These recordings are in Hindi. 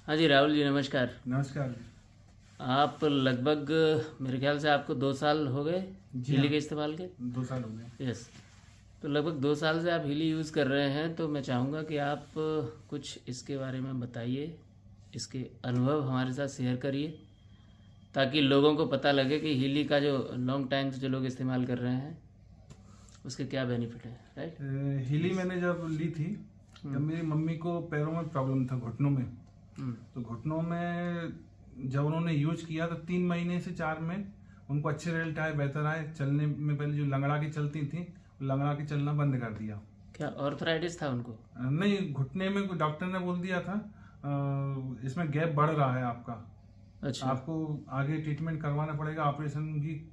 हाँ जी राहुल जी, नमस्कार। नमस्कार। आप लगभग मेरे ख्याल से आपको 2 साल हो गए जी हीली हाँ, के इस्तेमाल के। 2 साल हो गए। यस। तो लगभग 2 साल से आप हीली यूज़ कर रहे हैं, तो मैं चाहूँगा कि आप कुछ इसके बारे में बताइए, इसके अनुभव हमारे साथ शेयर करिए, ताकि लोगों को पता लगे कि हीली का जो लॉन्ग टाइम से जो लोग इस्तेमाल कर रहे हैं उसके क्या बेनिफिट है। राइट। हीली मैंने जब ली थी तब मेरी मम्मी को पैरों में प्रॉब्लम था, घुटनों में। तो घुटनों में जब उन्होंने यूज किया तो 3 महीने से 4 में उनको अच्छे रिजल्ट आए, बेहतर आए। चलने में पहले जो लंगड़ा के चलती थी, लंगड़ा के चलना बंद कर दिया। क्या ऑर्थराइटिस था उनको? नहीं, घुटने में कोई डॉक्टर ने बोल दिया था इसमें गैप बढ़ रहा है आपका, अच्छा। आपको आगे ट्रीटमेंट करवाना पड़ेगा, ऑपरेशन की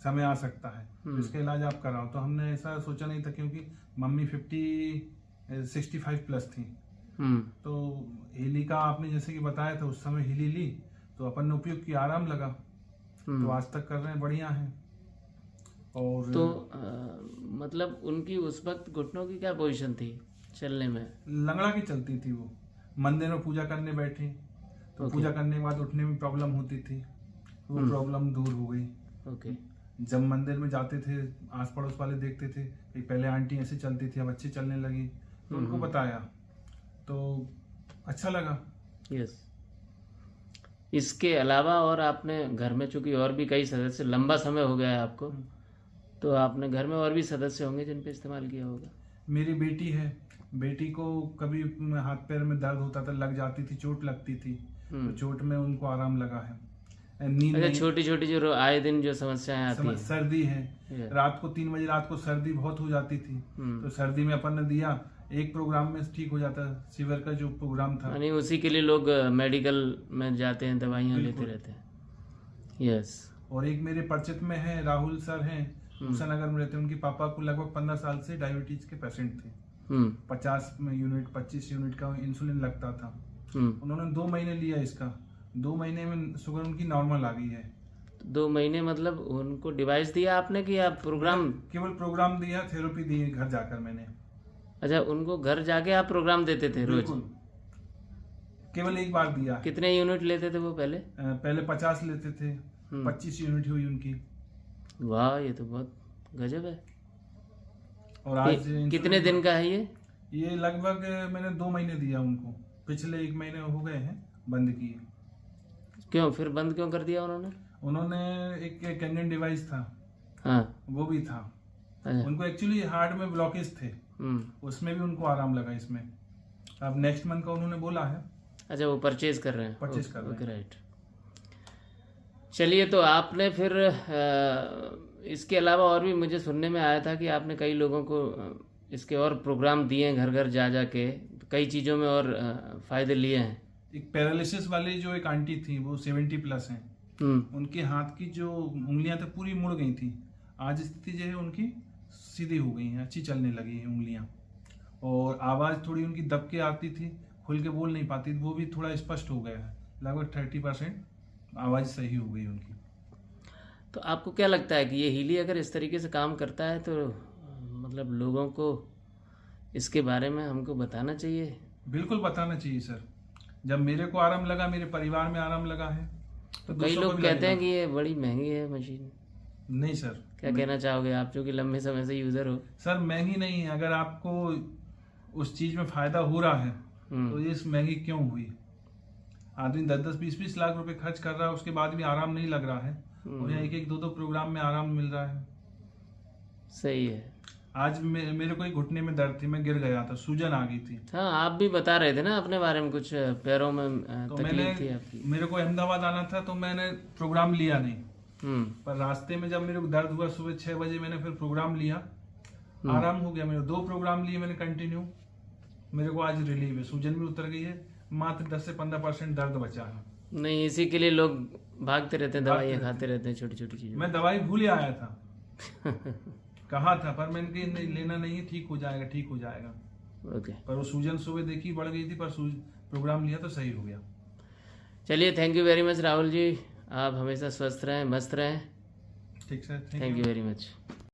समय आ सकता है, तो इसका इलाज आप कराओ। तो हमने ऐसा सोचा नहीं था, क्योंकि मम्मी 65 प्लस थी। तो हीली का आपने जैसे कि बताया था, उस समय हीली ली तो अपन ने उपयोग किया, आराम लगा, तो आज तक कर रहे हैं, बढ़िया है। और तो मतलब उनकी उस वक्त घुटनों की क्या पोजीशन थी चलने में? लंगड़ा की चलती थी वो। मंदिर में पूजा करने बैठी तो पूजा करने के बाद उठने में प्रॉब्लम होती थी, वो प्रॉब्लम दूर हो गई। ओके। जब मंदिर में जाते थे, आस पड़ोस वाले देखते थे कि पहले आंटी ऐसे चलती थी, अब अच्छी चलने लगी, तो उनको बताया तो अच्छा लगा। यस। इसके अलावा और आपने घर में, चूंकि और भी कई सदस्य, लंबा समय हो गया है आपको, तो आपने घर में और भी सदस्य होंगे जिन पे इस्तेमाल किया होगा। मेरी बेटी है, बेटी को कभी हाथ पैर में दर्द होता था, लग जाती थी, चोट लगती थी, तो चोट में उनको आराम लगा है। नींद अच्छा, नहीं, छोटी छोटी जो आए दिन जो समस्याएं आती हैं। सर्दी है, रात को 3 बजे रात को सर्दी बहुत हो जाती थी, तो सर्दी में अपन ने दिया, एक प्रोग्राम में ठीक हो जाता। सीवर का जो प्रोग्राम था, यानी उसी के लिए लोग मेडिकल में जाते हैं, दवाइयाँ लेते रहते हैं। यस। और एक मेरे परिचित में है, राहुल सर हैं, भूषण नगर में रहते हैं। उनके पापा को लगभग 15 साल से डायबिटीज के पेशेंट थे। 50 यूनिट 25 यूनिट का इंसुलिन लगता था। उन्होंने 2 महीने लिया इसका, 2 महीने में शुगर उनकी नॉर्मल आ गई है। 2 महीने मतलब उनको डिवाइस दिया आपने कि आप प्रोग्राम? केवल प्रोग्राम दिया, थेरेपी दी घर जाकर मैंने। अच्छा, उनको घर जाके आप प्रोग्राम देते थे रोज? बिल्कुल, केवल एक बार दिया। कितने यूनिट लेते थे वो पहले? पहले 50 लेते थे, 25 यूनिट हुई उनकी। वाह, ये तो बहुत गजब है। और आज कितने दिन का है ये लगभग मैंने 2 महीने दिया उनको, पिछले 1 महीने हो गए हैं बंद किए। क्यों फिर बंद क्यों कर दिया उन्होंने? उन्होंने एक कैंगन डिवाइस था, हाँ। वो भी था। अच्छा। उनको एक्चुअली हार्ट में ब्लॉकेज थे, उसमें भी उनको आराम लगा इसमें। अब नेक्स्ट मंथ का उन्होंने बोला है। अच्छा, वो परचेज कर रहे हैं? परचेज कर रहे हैं। राइट। चलिए, तो आपने फिर इसके अलावा और भी मुझे सुनने में आया था कि आपने कई लोगों को इसके और प्रोग्राम दिए हैं, घर घर जा के कई चीज़ों में और फायदे लिए हैं। एक पैरालिसिस वाली जो एक आंटी थी, वो 70 प्लस हैं, उनके हाथ की जो उंगलियां थी पूरी मुड़ गई थी। आज स्थिति जो है उनकी सीधी हो गई है, अच्छी चलने लगी हैं उंगलियां। और आवाज़ थोड़ी उनकी दब के आती थी, खुल के बोल नहीं पाती, वो भी थोड़ा स्पष्ट हो गया है। लगभग 30% आवाज़ सही हो गई उनकी। तो आपको क्या लगता है कि ये हीली अगर इस तरीके से काम करता है तो मतलब लोगों को इसके बारे में हमको बताना चाहिए? बिल्कुल बताना चाहिए सर। जब मेरे को आराम लगा, मेरे परिवार में आराम लगा है, तो कई लोग कहते हैं कि ये बड़ी महंगी है मशीन। नहीं सर। क्या कहना चाहोगे आप, जो कि लंबे समय से यूजर हो? सर, महंगी नहीं है। अगर आपको उस चीज में फायदा हो रहा है तो ये महंगी क्यों हुई? आदमी 10-10, 20-20 लाख रुपए खर्च कर रहा है, उसके बाद भी आराम नहीं लग रहा है, और यहाँ 1-1, 2-2 प्रोग्राम में आराम मिल रहा है। सही है। आज मेरे को एक घुटने में दर्द थी, मैं गिर गया था, सूजन आ गई थी। हाँ, आप भी बता रहे थे ना अपने बारे में, कुछ पैरों में तो तकलीफ थी आपकी। मेरे को अहमदाबाद आना था, तो मैंने प्रोग्राम लिया नहीं। पर रास्ते में जब मेरे को दर्द हुआ, सुबह 6 बजे मैंने फिर प्रोग्राम लिया, आराम हो गया। मेरे 2 प्रोग्राम लिए मैंने कंटिन्यू, मेरे को आज रिलीव है, सूजन भी उतर गई है, मात्र 10 से 15% दर्द बचा है। नहीं, इसी के लिए लोग भागते रहते हैं, दवाइयाँ खाते रहते हैं, छोटी छोटी चीजें। मैं दवाई भूल आया था कहा था, पर मैंने नहीं, लेना नहीं है, ठीक हो जाएगा, ठीक हो जाएगा। ओके। पर वो सूजन सुबह देखी बढ़ गई थी, पर प्रोग्राम लिया तो सही हो गया। चलिए, thank you very much Rahul ji. आप हमेशा स्वस्थ रहें, मस्त रहें। ठीक sir, thank you very much.